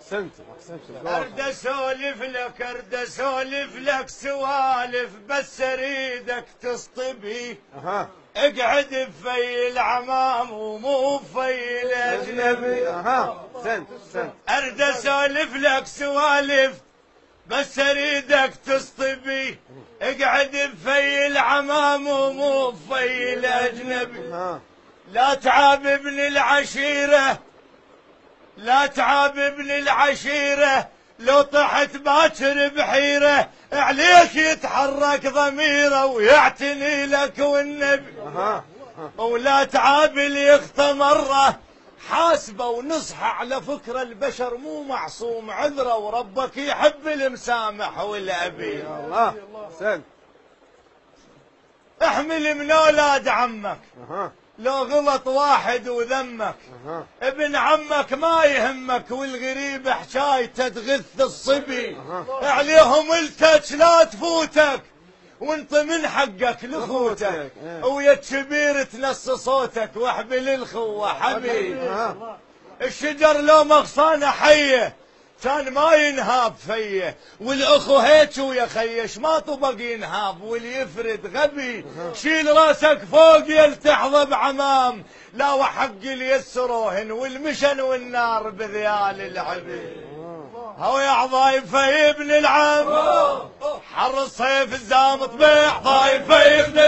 احسنت احسنت. ارد اسولف لك سوالف بس اريدك تصطبي. اقعد بفي العمام ومو بفي الاجنبي. احسنت احسنت. ارد اسولف لك سوالف بس اريدك تصطبي. اقعد بفي العمام ومو بفي الاجنبي. لا تعاب ابن العشيرة، لا تعاب ابن العشيرة، لو طحت باكر بحيرة عليك يتحرك ضميره ويعتني لك والنبي. ولا تعاب اللي يخطى مرة حاسبه ونصحى على فكرة البشر مو معصوم عذره وربك يحب المسامح والأبي. الله احسنت. احمل من اولاد عمك لو غلط واحد وذمك. ابن عمك ما يهمك والغريب حكايته تغث الصبي. عليهم التك لا تفوتك وانت من حقك لاخوتك. ويا الكبير تنص صوتك واحبل الخوه حبيب. الشجر لو مغصانه حيه كان ما ينهاب فيه، والاخو هيك ويا خيش ما طبق ينهاب واللي يفرد غبي. شيل راسك فوق يلتحظى بعمام، لا وحق اليسروهن والمشن والنار بذيال العبيد. هو يا ضايفه ابن العم حر الصيف الزام طبيح ضايفه ابن